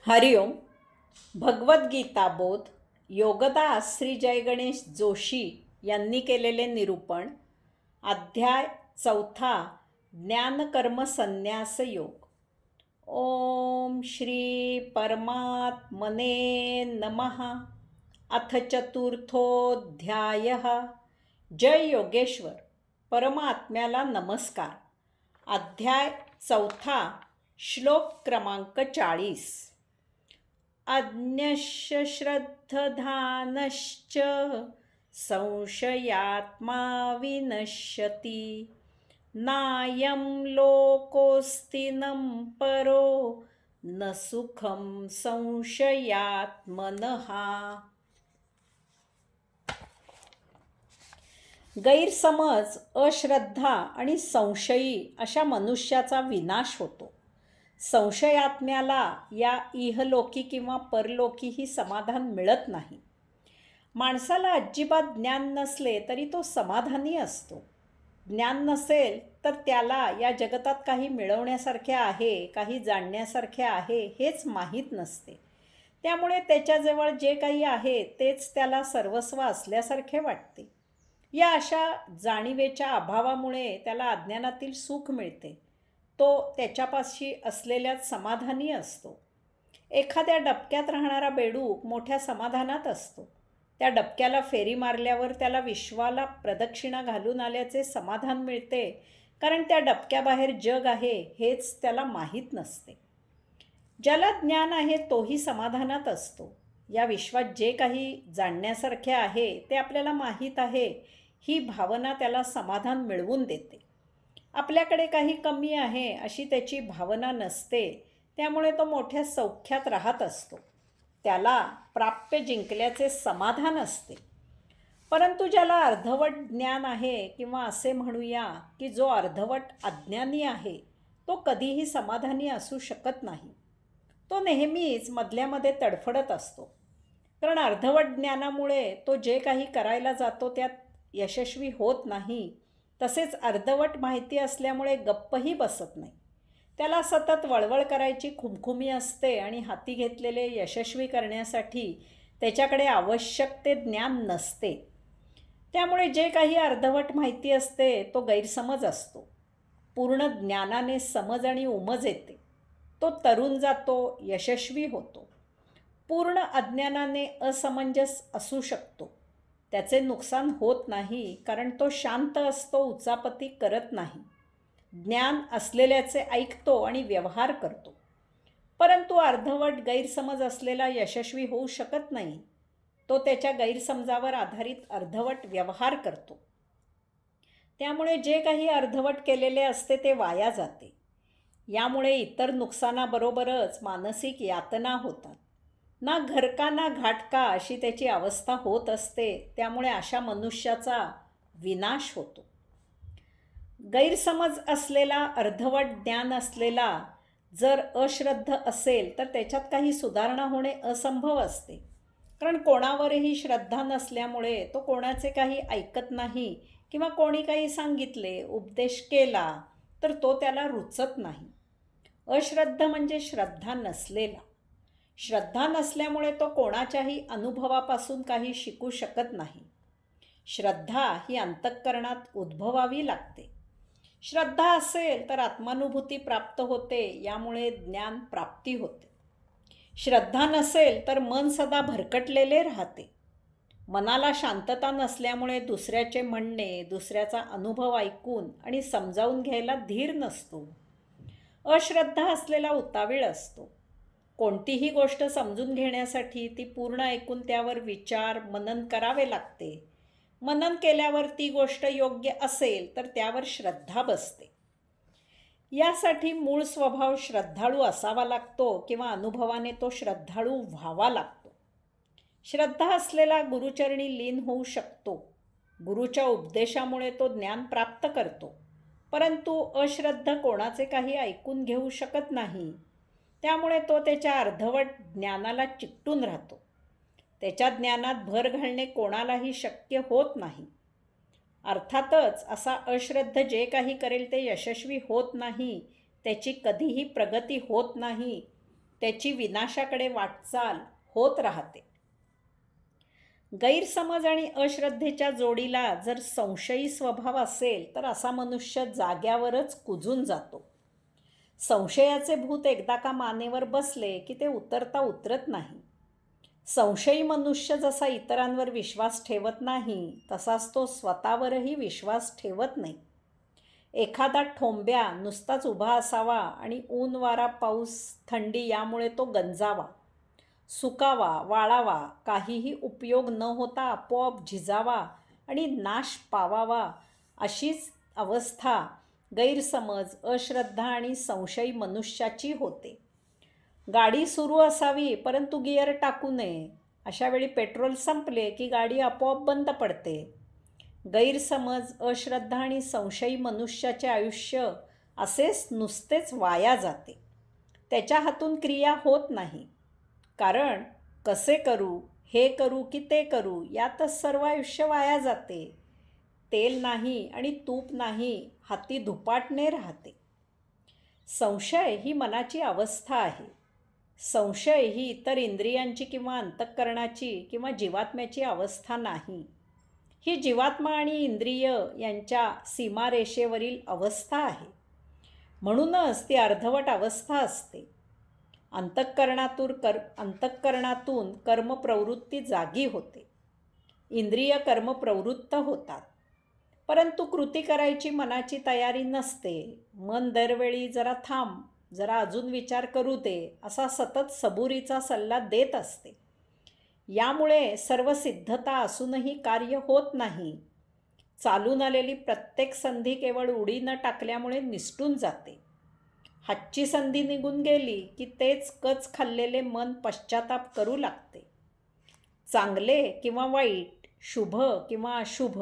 हरिओम. भगवद्गीता बोध योगदास श्री जयगणेश जोशी यांनी केलेले निरूपण. अध्याय 4. ज्ञानकर्म संन्यास योग. ओम श्री परमात्मने नमः. अथ चतुर्थोऽध्यायः. जय योगेश्वर. परमात्म्याला नमस्कार. अध्याय 4. श्लोक क्रमांक 40. अज्ञस्य श्रद्धधानश्च संशयात्मा विनश्यति नायं लोकोऽस्ति नं परो न सुखं संशयात्मनः. गैरसमज, अश्रद्धा आणि संशयी अशा मनुष्याचा विनाश होतो. संशयात्म्याला या इहलोकी किंवा परलोकीही समाधान मिळत नाही. माणसाला अजिबात ज्ञान नसले तरी तो समाधानी असतो. ज्ञान नसेल तर त्याला या जगतात काही मिळवण्यासारखे आहे, काही जाणण्यासारखे आहे हेच माहीत नसते. त्यामुळे त्याच्याजवळ जे काही आहे तेच त्याला सर्वस्व असल्यासारखे वाटते. या अशा जाणीवेच्या अभावामुळे त्याला अज्ञानातील सुख मिळते. तो त्याच्यापाशी असलेल्याच समाधानी असतो. एखाद्या डबक्यात राहणारा बेडूक मोठ्या समाधानात असतो. त्या डबक्याला फेरी मारल्यावर त्याला विश्वाला प्रदक्षिणा घालून आल्याचे समाधान मिळते, कारण त्या डबक्याबाहेर जग आहे हेच त्याला माहीत नसते. ज्याला ज्ञान आहे तोही समाधानात असतो. या विश्वात जे काही जाणण्यासारखे आहे ते आपल्याला माहीत आहे ही भावना त्याला समाधान मिळवून देते. आपल्याकडे काही कमी आहे अशी त्याची भावना नसते. त्यामुळे तो मोठ्या सौख्यात राहत असतो. त्याला प्राप्य जिंकल्याचे समाधान असते. परंतु ज्याला अर्धवट ज्ञान आहे, किंवा असे म्हणूया की जो अर्धवट अज्ञानी आहे, तो कधीही समाधानी असू शकत नाही. तो नेहमीच मधल्यामध्ये तडफडत असतो. कारण अर्धवट ज्ञानामुळे तो जे काही करायला जातो त्यात यशस्वी होत नाही. तसेच अर्धवट माहिती असल्यामुळे गप्पही बसत नाही. त्याला सतत वळवळ करायची खुमखुमी असते आणि हाती घेतलेले यशस्वी करण्यासाठी त्याच्याकडे आवश्यक ते ज्ञान नसते. त्यामुळे जे काही अर्धवट माहिती असते तो गैरसमज असतो. पूर्ण ज्ञानाने समज आणि उमज येते. तो तरुण जातो, यशस्वी होतो. पूर्ण अज्ञानाने असमंजस असू शकतो. त्याचे नुकसान होत नाही, कारण तो शांत असतो, उचापती करत नाही. ज्ञान असलेल्याचे ऐकतो आणि व्यवहार करतो. परंतु अर्धवट गैरसमज असलेला यशस्वी होऊ शकत नाही. तो त्याच्या गैरसमजावर आधारित अर्धवट व्यवहार करतो. त्यामुळे जे काही अर्धवट केलेले असते ते वाया जाते. यामुळे इतर नुकसानाबरोबरच मानसिक यातना होतात. ना घरका ना घाटका अशी त्याची अवस्था होत असते. त्यामुळे अशा मनुष्याचा विनाश होतो. गैरसमज असलेला, अर्धवट ज्ञान असलेला जर अश्रद्ध असेल तर त्याच्यात काही सुधारणा होणे असंभव असते. कारण कोणावरही श्रद्धा नसल्यामुळे तो कोणाचे काही ऐकत नाही, किंवा कोणी काही सांगितले, उपदेश केला तर तो त्याला रुचत नाही. अश्रद्ध म्हणजे श्रद्धा नसलेला. श्रद्धा नसल्यामुळे तो कोणाच्याही अनुभवापासून काही शिकू शकत नाही. श्रद्धा ही अंतःकरणात उद्भवावी लागते. श्रद्धा असेल तर आत्मानुभूती प्राप्त होते. यामुळे ज्ञान प्राप्ती होते. श्रद्धा नसेल तर मन सदा भरकटलेले राहते. मनाला शांतता नसल्यामुळे दुसऱ्याचे म्हणणे, दुसऱ्याचा अनुभव ऐकून आणि समजावून घ्यायला धीर नसतो. अश्रद्धा असलेला उतावीळ असतो. कोणतीही गोष्ट समजून घेण्यासाठी ती पूर्ण ऐकून त्यावर विचार, मनन करावे लागते. मनन केल्यावर ती गोष्ट योग्य असेल तर त्यावर श्रद्धा बसते. यासाठी मूळ स्वभाव श्रद्धाळू असावा लागतो, किंवा अनुभवाने तो श्रद्धाळू व्हावा लागतो. श्रद्धा असलेला गुरुचरणी लीन होऊ शकतो. गुरुच्या उपदेशामुळे तो ज्ञान प्राप्त करतो. परंतु अश्रद्ध कोणाचे काही ऐकून घेऊ शकत नाही. त्यामुळे तो त्याच्या अर्धवट ज्ञानाला चिकटून राहतो. त्याच्या ज्ञानात भर घालणे कोणालाही शक्य होत नाही. अर्थातच असा अश्रद्ध जे काही करेल ते यशस्वी होत नाही. त्याची कधीही प्रगती होत नाही. त्याची विनाशाकडे वाटचाल होत राहते. गैरसमज आणि अश्रद्धेच्या जोडीला जर संशयी स्वभाव असेल तर असा मनुष्य जाग्यावरच कुजून जातो. संशयाचे भूत एकदा का मानेवर बसले की ते उतरता उतरत नाही. संशयी मनुष्य जसा इतरांवर विश्वास ठेवत नाही तसाच तो स्वतःवरही विश्वास ठेवत नाही. एखादा ठोंब्या नुसताच उभा असावा आणि ऊन वारा पाऊस थंडी यामुळे तो गंजावा, सुकावा, वाळावा, काहीही उपयोग न होता आपोआप झिजावा आणि नाश पावावा, अशीच अवस्था गैरसमज, अश्रद्धा आणि संशयी मनुष्याची होते. गाडी सुरू असावी परंतु गिअर टाकू नये. अशा वेळी पेट्रोल संपले की गाडी आपोआप बंद पडते. गैरसमज, अश्रद्धा आणि संशयी मनुष्याचे आयुष्य असेच नुसतेच वाया जाते. त्याच्या हातून क्रिया होत नाही. कारण कसे करू, हे करू की ते करू यातच सर्व आयुष्य वाया जाते. तेल नाही आणि तूप नाही, हाती धुपाटणे राहते. संशय ही मनाची अवस्था आहे. संशय ही इतर इंद्रियांची किंवा अंतःकरणाची किंवा जीवात्म्याची अवस्था नाही. ही जीवात्मा आणि इंद्रिय यांच्या सीमारेषेवरील अवस्था आहे. म्हणूनच ती अर्धवट अवस्था असते. अंतःकरणातून कर्मप्रवृत्ती जागी होते. इंद्रिय कर्मप्रवृत्त होतात. परंतु कृती करायची मनाची तयारी नसते. मन दरवेळी जरा थांब, जरा अजून विचार करू दे असा सतत सबुरीचा सल्ला देत असते. यामुळे सर्व सिद्धता असूनही कार्य होत नाही. चालून आलेली प्रत्येक संधी केवळ उडी न टाकल्यामुळे निसटून जाते. हातची संधी निघून गेली की तेच कच खाल्लेले मन पश्चाताप करू लागते. चांगले किंवा वाईट, शुभ किंवा अशुभ,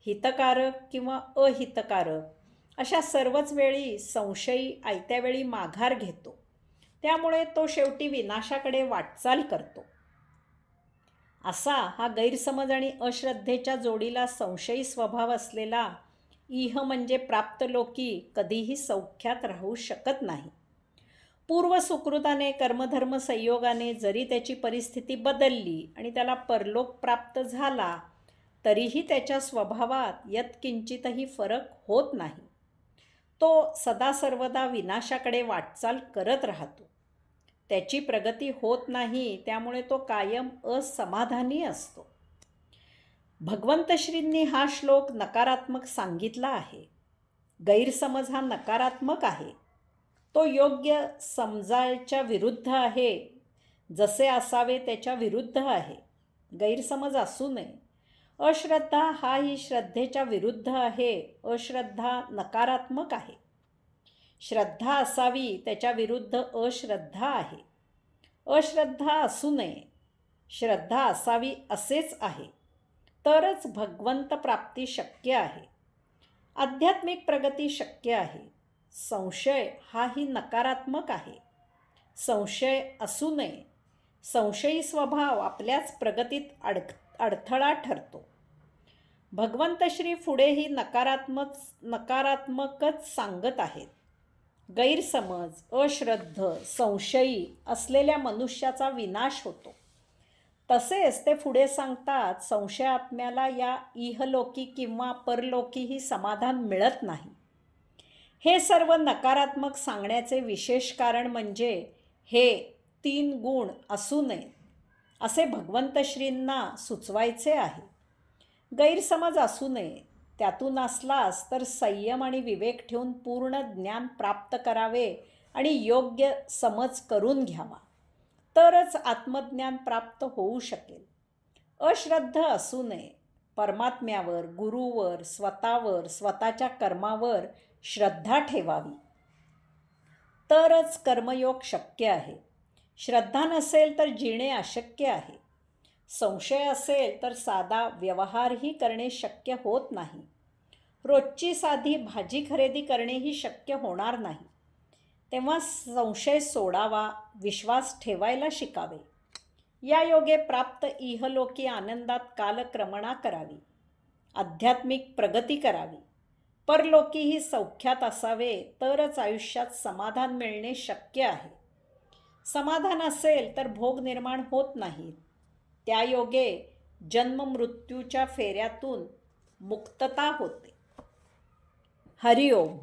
हितकारक किंवा अहितकारक अशा सर्वच वेळी संशयी आयत्या वेळी माघार घेतो. त्यामुळे तो शेवटी विनाशाकडे वाटचाल करतो. असा हा गैरसमज आणि अश्रद्धेच्या जोडीला संशयी स्वभाव असलेला इह म्हणजे प्राप्तलोकी कधीही सौख्यात राहू शकत नाही. पूर्व सुकृताने कर्मधर्म संयोगाने जरी त्याची परिस्थिती बदलली आणि त्याला परलोक प्राप्त झाला तरीही त्याच्या स्वभावात यत्किंचितही फरक होत नाही. तो सदा सर्वदा विनाशाकडे वाटचाल करत राहतो. त्याची प्रगती होत नाही, त्यामुळे तो कायम असमाधानी असतो. भगवंतश्रींनी हा श्लोक नकारात्मक सांगितला आहे. गैरसमज हा नकारात्मक आहे. तो योग्य समजायच्या विरुद्ध आहे. जसे असावे त्याच्या विरुद्ध आहे. गैरसमज असू नये. अश्रद्धा हा ही श्रद्धेच्या विरुद्ध आहे. अश्रद्धा नकारात्मक आहे. श्रद्धा असावी त्याच्या विरुद्ध अश्रद्धा आहे. अश्रद्धा असू नये. श्रद्धा असावी असेच आहे. तरच भगवंत प्राप्ती शक्य आहे. आध्यात्मिक प्रगती शक्य आहे. संशय हाही नकारात्मक आहे. संशय असू नये. संशयी स्वभाव आपल्याच प्रगतीत अडथळा ठरतो. भगवंत श्री पुढेही नकारात्मकच सांगत आहेत. गैरसमज, अश्रद्ध, संशयी असलेल्या मनुष्याचा विनाश होतो. तसेच ते पुढे सांगतात, संशयात्म्याला या इहलोकी किंवा परलोकीही समाधान मिळत नाही. हे सर्व नकारात्मक सांगण्याचे विशेष कारण म्हणजे हे 3 गुण असू नयेत असे भगवंतश्रींना सुचवायचे आहे. गैरसमज असू नये. त्यातून असलास तर संयम आणि विवेक ठेवून पूर्ण ज्ञान प्राप्त करावे आणि योग्य समज करून घ्यावा. तरच आत्मज्ञान प्राप्त होऊ शकेल. अश्रद्ध असू नये. परमात्म्यावर, गुरुवर, स्वतःवर, स्वतःच्या कर्मावर श्रद्धा ठेवावी. तरच कर्मयोग शक्य आहे. श्रद्धा नसेल तर जिणे अशक्य आहे. संशय असेल तर साधा व्यवहारही करणे शक्य होत नाही. रोजची साधी भाजी खरेदी करणेही शक्य होणार नाही. तेव्हा संशय सोडावा, विश्वास ठेवायला शिकावे. या योगे प्राप्त इहलोकी आनंदात कालक्रमणा करावी. आध्यात्मिक प्रगती करावी. परलोकीही सौख्यात असावे तरच आयुष्यात समाधान मिळणे शक्य आहे. समाधान असेल तर भोग निर्माण होत नाहीत. त्यायोगे जन्ममृत्यूच्या फेऱ्यातून मुक्तता होते. हरिओम.